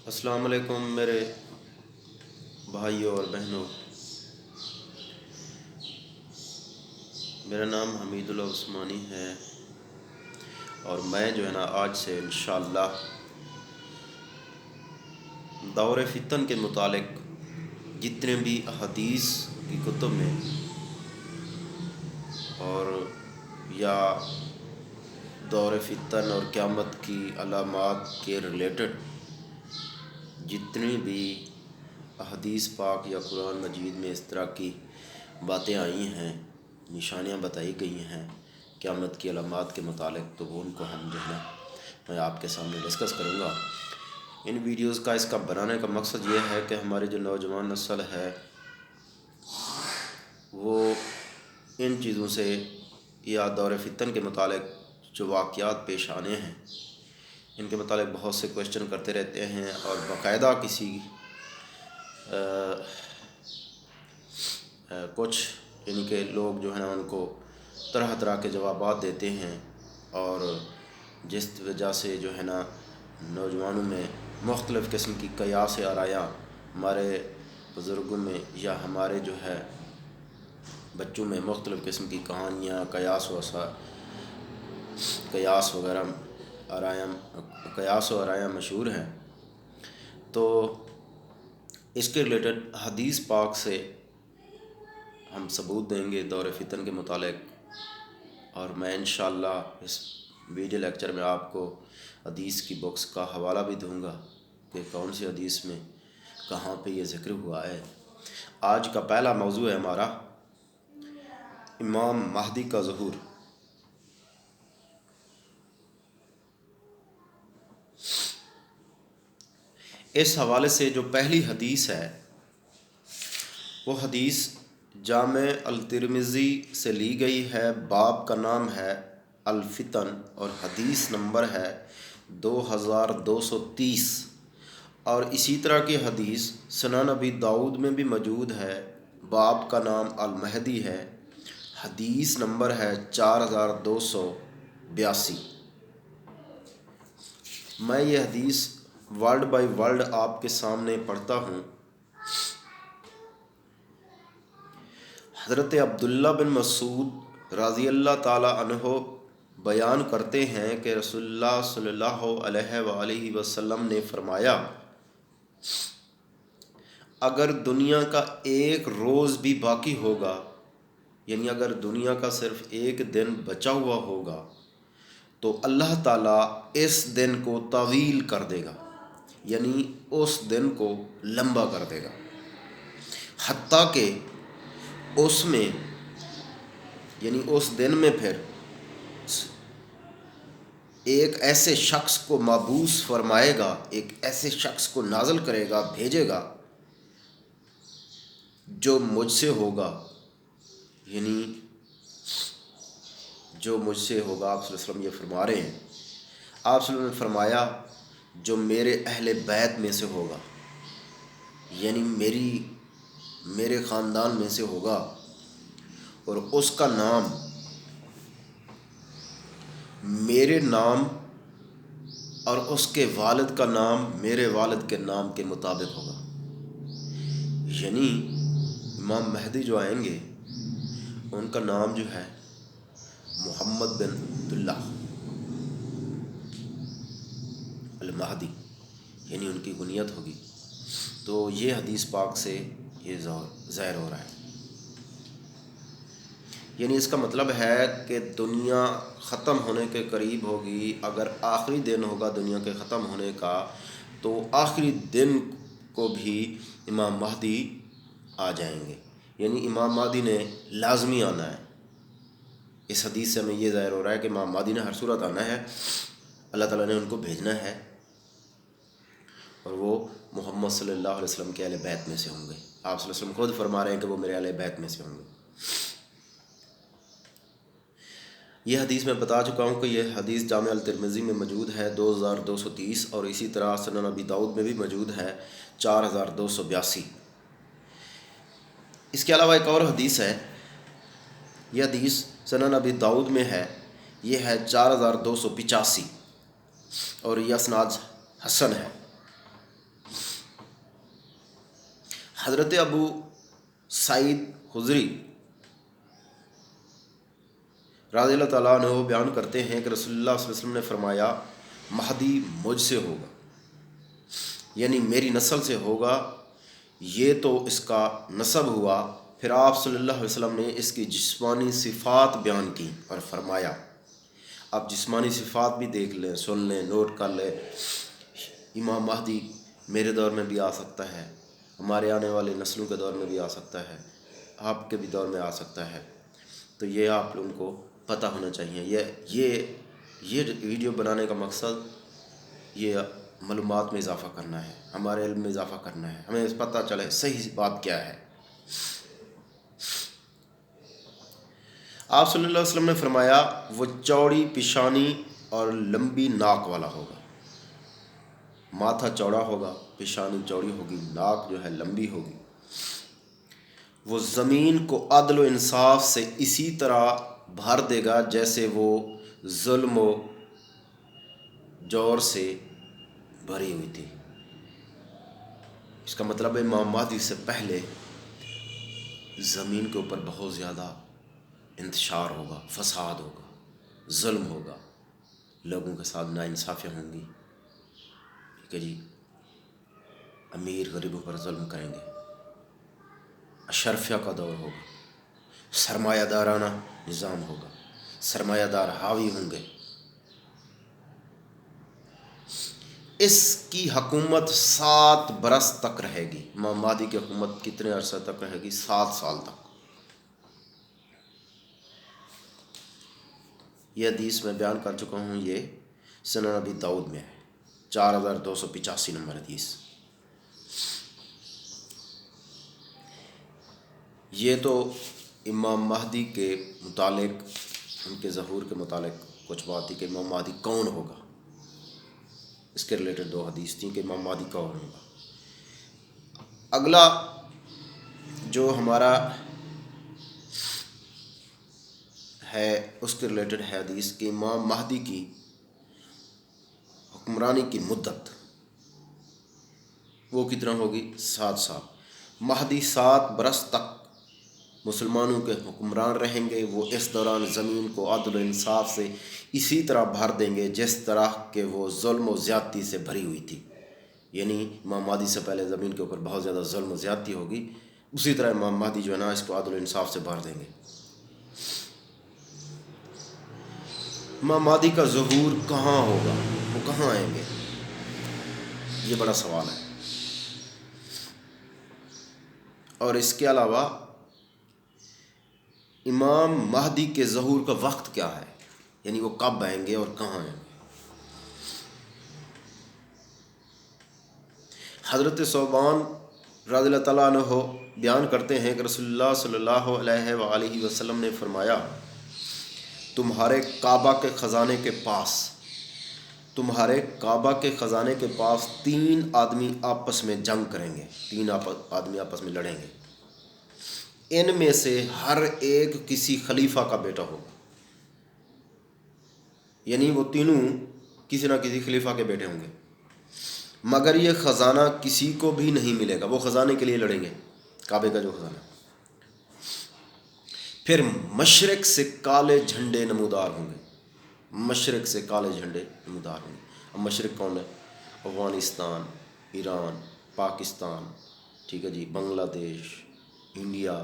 السلام علیکم میرے بھائیوں اور بہنوں، میرا نام حمید اللہ عثمانی ہے اور میں آج سے انشاءاللہ دور فتن کے متعلق جتنے بھی احادیث کی کتب میں اور یا دور فتن اور قیامت کی علامات کے ریلیٹڈ جتنی بھی احادیث پاک یا قرآن مجید میں اس طرح کی باتیں آئی ہیں، نشانیاں بتائی گئی ہیں قیامت کی علامات کے متعلق، تو وہ ان کو میں آپ کے سامنے ڈسکس کروں گا۔ ان ویڈیوز کا اس کا بنانے کا مقصد یہ ہے کہ ہماری جو نوجوان نسل ہے وہ ان چیزوں سے یا دور فتن کے متعلق جو واقعات پیش آنے ہیں ان کے متعلق بہت سے کویشچن کرتے رہتے ہیں اور باقاعدہ کسی کچھ کے لوگ ان کو طرح طرح کے جوابات دیتے ہیں، اور جس وجہ سے نوجوانوں میں مختلف قسم کی قیاس آرائیاں، ہمارے بزرگوں میں یا ہمارے بچوں میں مختلف قسم کی کہانیاں، قیاس وغیرہ قیاس و آرائیاں مشہور ہیں۔ تو اس کے ریلیٹڈ حدیث پاک سے ہم ثبوت دیں گے دور فتن کے متعلق، اور میں انشاءاللہ اس ویڈیو لیکچر میں آپ کو حدیث کی بکس کا حوالہ بھی دوں گا کہ کون سی حدیث میں کہاں پہ یہ ذکر ہوا ہے۔ آج کا پہلا موضوع ہے ہمارا امام مہدی کا ظہور۔ اس حوالے سے جو پہلی حدیث ہے وہ حدیث جامع الترمذی سے لی گئی ہے، باب کا نام ہے الفتن اور حدیث نمبر ہے 2230، اور اسی طرح کی حدیث سنن ابی داؤد میں بھی موجود ہے، باب کا نام المہدی ہے، حدیث نمبر ہے 4282۔ میں یہ حدیث ورڈ بائی ورڈ آپ کے سامنے پڑھتا ہوں۔ حضرت عبداللہ بن مسعود رضی اللہ تعالی عنہ بیان کرتے ہیں کہ رسول اللہ صلی اللہ علیہ وآلہ وسلم نے فرمایا، اگر دنیا کا ایک روز بھی باقی ہوگا، یعنی اگر دنیا کا صرف ایک دن بچا ہوا ہوگا تو اللہ تعالیٰ اس دن کو طویل کر دے گا، یعنی اس دن کو لمبا کر دے گا، حتیٰ کہ اس میں یعنی اس دن میں پھر ایک ایسے شخص کو مبعوث فرمائے گا، ایک ایسے شخص کو نازل کرے گا، بھیجے گا جو مجھ سے ہوگا، یعنی جو مجھ سے ہوگا۔ آپ صلی اللہ علیہ وسلم یہ فرما رہے ہیں، آپ صلی اللہ علیہ وسلم نے فرمایا جو میرے اہل بیت میں سے ہوگا، یعنی میرے خاندان میں سے ہوگا، اور اس کا نام میرے نام اور اس کے والد کا نام میرے والد کے نام کے مطابق ہوگا، یعنی امام مہدی جو آئیں گے ان کا نام جو ہے محمد بن عبداللہ المہدی، یعنی ان کی کنیت ہوگی۔ تو یہ حدیث پاک سے یہ ظاہر ہو رہا ہے، یعنی اس کا مطلب ہے کہ دنیا ختم ہونے کے قریب ہوگی۔ اگر آخری دن ہوگا دنیا کے ختم ہونے کا تو آخری دن کو بھی امام مہدی آ جائیں گے، یعنی امام مہدی نے لازمی آنا ہے۔ اس حدیث سے ہمیں یہ ظاہر ہو رہا ہے کہ امام مہدی نے ہر صورت آنا ہے، اللہ تعالیٰ نے ان کو بھیجنا ہے، اور وہ محمد صلی اللہ علیہ وسلم کے اہل بیت میں سے ہوں گے۔ آپ صلی اللہ علیہ وسلم خود فرما رہے ہیں کہ وہ میرے اہل بیت میں سے ہوں گے۔ یہ حدیث میں بتا چکا ہوں کہ یہ حدیث جامع الترمذی میں موجود ہے 2230، اور اسی طرح سنن ابی داؤد میں بھی موجود ہے 4282۔ اس کے علاوہ ایک اور حدیث ہے، یہ حدیث سنن ابی داؤد میں ہے، یہ ہے 4285، اور یہ اسناد حسن ہے۔ حضرت ابو سعید خدری رضی اللہ تعالیٰ عنہ بیان کرتے ہیں کہ رسول اللہ صلی اللہ علیہ وسلم نے فرمایا مہدی مجھ سے ہوگا، یعنی میری نسل سے ہوگا۔ یہ تو اس کا نسب ہوا۔ پھر آپ صلی اللہ علیہ وسلم نے اس کی جسمانی صفات بیان کی اور فرمایا، آپ جسمانی صفات بھی دیکھ لیں، سن لیں، نوٹ کر لیں۔ امام مہدی میرے دور میں بھی آ سکتا ہے، ہمارے آنے والے نسلوں کے دور میں بھی آ سکتا ہے، آپ کے بھی دور میں آ سکتا ہے۔ تو یہ آپ لوگوں کو پتہ ہونا چاہیے۔ یہ ویڈیو بنانے کا مقصد یہ معلومات میں اضافہ کرنا ہے، ہمارے علم میں اضافہ کرنا ہے، ہمیں پتہ چلے صحیح بات کیا ہے۔ آپ صلی اللہ علیہ وسلم نے فرمایا وہ چوڑی پیشانی اور لمبی ناک والا ہوگا۔ ماتھا چوڑا ہوگا، پیشانی چوڑی ہوگی، ناک جو ہے لمبی ہوگی۔ وہ زمین کو عدل و انصاف سے اسی طرح بھر دے گا جیسے وہ ظلم و جور سے بھری ہوئی تھی۔ اس کا مطلب ہے امام مہدی سے پہلے زمین کے اوپر بہت زیادہ انتشار ہوگا، فساد ہوگا، ظلم ہوگا، لوگوں کے ساتھ ناانصافیاں ہوں گی، ٹھیک ہے جی، امیر غریبوں پر ظلم کریں گے، اشرفیہ کا دور ہوگا، سرمایہ دارانہ نظام ہوگا، سرمایہ دار حاوی ہوں گے۔ اس کی حکومت 7 برس تک رہے گی۔ امام مہدی کی حکومت کتنے عرصے تک رہے گی؟ 7 سال تک۔ یہ حدیث میں بیان کر چکا ہوں، یہ سنن ابی داؤد میں ہے، 4285 نمبر حدیث۔ یہ تو امام مہدی کے متعلق، ان کے ظہور کے متعلق کچھ بات تھی کہ امام مہدی کون ہوگا، اس کے ریلیٹڈ 2 حدیث تھیں کہ امام مہدی کون ہوگا۔ اگلا جو ہمارا ہے اس کے ریلیٹڈ ہے حدیث کہ امام مہدی کی حکمرانی کی مدت وہ کتنا ہوگی؟ 7 سال۔ مہدی 7 برس تک مسلمانوں کے حکمران رہیں گے۔ وہ اس دوران زمین کو عدل و انصاف سے اسی طرح بھر دیں گے جس طرح کہ وہ ظلم و زیادتی سے بھری ہوئی تھی۔ یعنی امام مہدی سے پہلے زمین کے اوپر بہت زیادہ ظلم و زیادتی ہوگی، اسی طرح امام مہدی جو ہے نا اس کو عدل و انصاف سے بھر دیں گے۔ امام مہدی کا ظہور کہاں ہوگا؟ وہ کہاں آئیں گے؟ یہ بڑا سوال ہے۔ اور اس کے علاوہ امام مہدی کے ظہور کا وقت کیا ہے، یعنی وہ کب آئیں گے اور کہاں آئیں گے؟ حضرت ثوبان رضی اللہ تعالیٰ عنہ بیان کرتے ہیں کہ رسول اللہ صلی اللہ علیہ وآلہ وسلم نے فرمایا تمہارے کعبہ کے خزانے کے پاس 3 آدمی آپس میں جنگ کریں گے، 3 آدمی آپس میں لڑیں گے۔ ان میں سے ہر ایک کسی خلیفہ کا بیٹا ہوگا، یعنی وہ تینوں کسی نہ کسی خلیفہ کے بیٹے ہوں گے، مگر یہ خزانہ کسی کو بھی نہیں ملے گا۔ وہ خزانے کے لیے لڑیں گے، کعبے کا جو خزانہ۔ پھر مشرق سے کالے جھنڈے نمودار ہوں گے، مشرق سے کالے جھنڈے نمودار ہوں گے۔ اب مشرق کون ہے؟ افغانستان، ایران، پاکستان، ٹھیک ہے جی، بنگلہ دیش، انڈیا،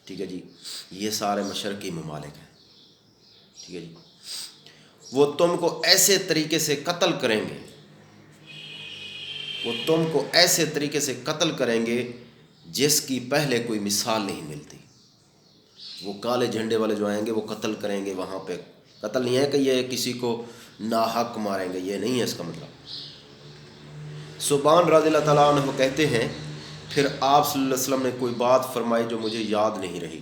ٹھیک ہے جی، یہ سارے مشرقی ممالک ہیں، ٹھیک ہے جی۔ وہ تم کو ایسے طریقے سے قتل کریں گے جس کی پہلے کوئی مثال نہیں ملتی۔ وہ کالے جھنڈے والے جو آئیں گے وہ قتل کریں گے، وہاں پہ قتل نہیں ہے کہ یہ کسی کو ناحق ماریں گے، یہ نہیں ہے اس کا مطلب۔ ثوبان رضی اللہ تعالیٰ عنہ کہتے ہیں پھر آپ صلی اللہ علیہ وسلم نے کوئی بات فرمائی جو مجھے یاد نہیں رہی۔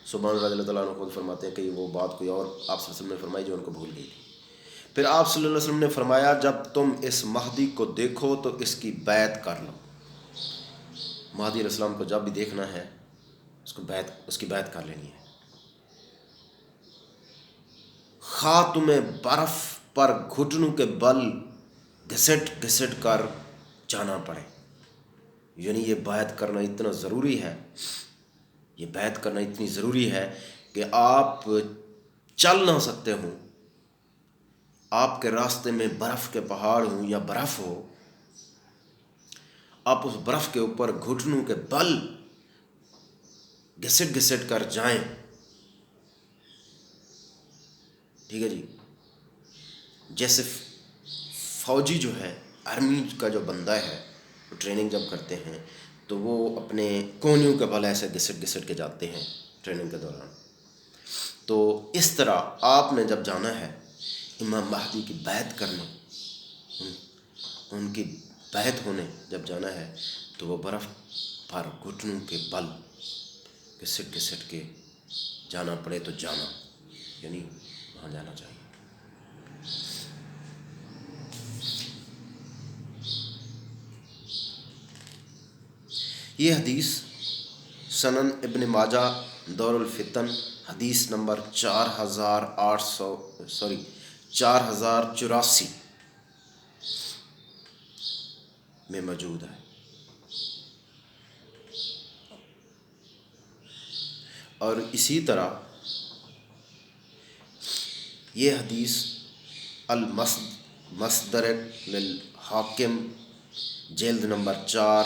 ثوبان رضی اللہ تعالیٰ عنہ خود فرماتے ہیں کہ وہ بات کوئی اور آپ صلی اللہ علیہ وسلم نے فرمائی جو ان کو بھول گئی تھی۔ پھر آپ صلی اللہ علیہ وسلم نے فرمایا جب تم اس مہدی کو دیکھو تو اس کی بیعت کر لو۔ مہدی علیہ السلام کو جب بھی دیکھنا ہے اس کی بیعت کر لینی ہے۔ خواہ تمہیں برف پر گھٹنوں کے بل گھسٹ کر جانا پڑے، یعنی یہ بیعت کرنا اتنا ضروری ہے، یہ بیعت کرنا اتنی ضروری ہے کہ آپ چل نہ سکتے ہوں، آپ کے راستے میں برف کے پہاڑ ہوں یا برف ہو، آپ اس برف کے اوپر گھٹنوں کے بل گھسٹ گھسٹ کر جائیں، ٹھیک ہے جی. جیسے فوجی جو ہے، آرمی کا جو بندہ ہے، وہ ٹریننگ جب کرتے ہیں تو وہ اپنے کونیوں کے بل ایسے گھسٹ گھسٹ کے جاتے ہیں ٹریننگ کے دوران. تو اس طرح آپ نے جب جانا ہے امام مہدی کی بیعت کرنے، ان کی بیعت ہونے جب جانا ہے، تو وہ برف پر گھٹنوں کے بل گھسٹ گھسٹ کے جانا پڑے تو جانا، یعنی وہاں جانا چاہیے. یہ حدیث سنن ابن ماجہ دور الفتن حدیث نمبر 4084 میں موجود ہے. اور اسی طرح یہ حدیث المستدرک للحاکم جلد نمبر 4،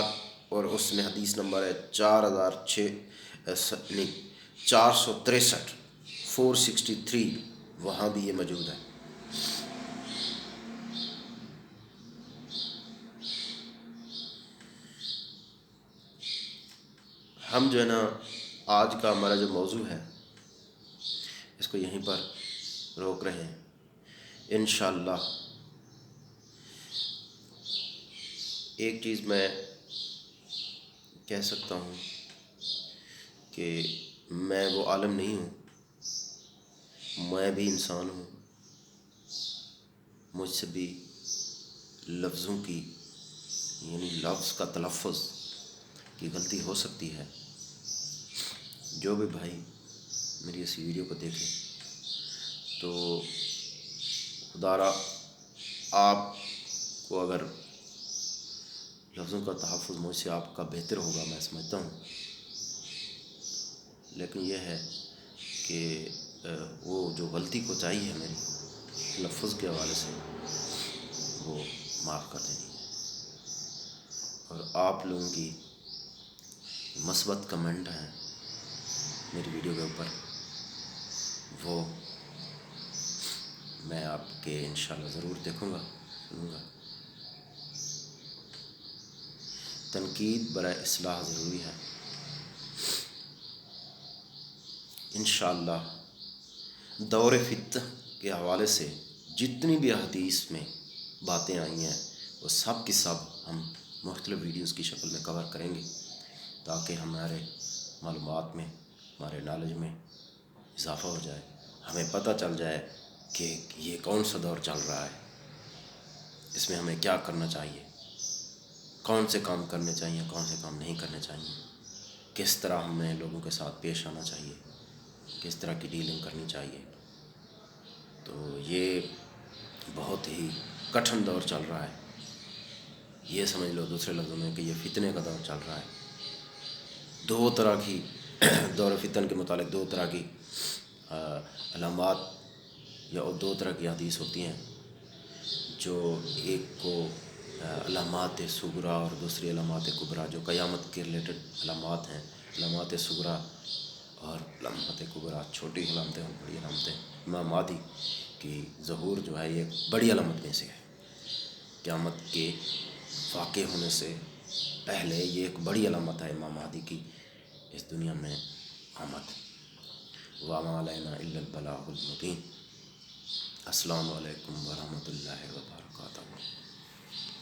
اور اس میں حدیث نمبر ہے 463، وہاں بھی یہ موجود ہے. ہم جو ہے نا آج کا ہمارا جو موضوع ہے اس کو یہیں پر روک رہے ہیں. انشاءاللہ ایک چیز میں کہہ سکتا ہوں کہ میں وہ عالم نہیں ہوں، میں بھی انسان ہوں، مجھ سے بھی لفظوں کی یعنی لفظ کا تلفظ کی غلطی ہو سکتی ہے. جو بھی بھائی میری اس ویڈیو کو دیکھیں تو خدا را آپ کو اگر لفظوں کا تحفظ مجھ سے آپ کا بہتر ہوگا، میں سمجھتا ہوں، لیکن یہ ہے کہ وہ جو غلطی کو چاہیے میری لفظ کے حوالے سے وہ معاف کر دینی ہے. اور آپ لوگوں کی مثبت کمنٹ ہیں میری ویڈیو کے اوپر، وہ میں آپ کے انشاءاللہ ضرور دیکھوں گا، سنوں گا. تنقید برائے اصلاح ضروری ہے. انشاءاللہ دور فتنہ کے حوالے سے جتنی بھی حدیث میں باتیں آئی ہیں وہ سب کی سب ہم مختلف ویڈیوز کی شکل میں کور کریں گے، تاکہ ہمارے معلومات میں، ہمارے نالج میں اضافہ ہو جائے، ہمیں پتہ چل جائے کہ یہ کون سا دور چل رہا ہے، اس میں ہمیں کیا کرنا چاہیے، کون سے کام کرنے چاہیے، کون سے کام نہیں کرنے چاہیے، کس طرح ہمیں لوگوں کے ساتھ پیش آنا چاہیے، کس طرح کی ڈیلنگ کرنی چاہیے. تو یہ بہت ہی کٹھن دور چل رہا ہے، یہ سمجھ لو دوسرے لفظوں میں کہ یہ فتنے کا دور چل رہا ہے. دو طرح کی دور فتن کے متعلق دو طرح کی علامات یا دو طرح کی حدیث ہوتی ہیں، جو ایک کو علامات صغریٰ اور دوسری علامات کبریٰ، جو قیامت کے ریلیٹڈ علامات ہیں. علامات صغریٰ اور علامات کبریٰ چھوٹی علامتیں اور بڑی علامتیں. امام مہدی کی ظہور جو ہے یہ بڑی علامت میں سے ہے، قیامت کے واقع ہونے سے پہلے یہ ایک بڑی علامت ہے امام مہدی کی اس دنیا میں آمد. وَمَا عَلَيْنَا إِلَّا الْبَلَاغُ الْمُبِينُ. السلام علیکم ورحمۃ اللہ وبرکاتہ.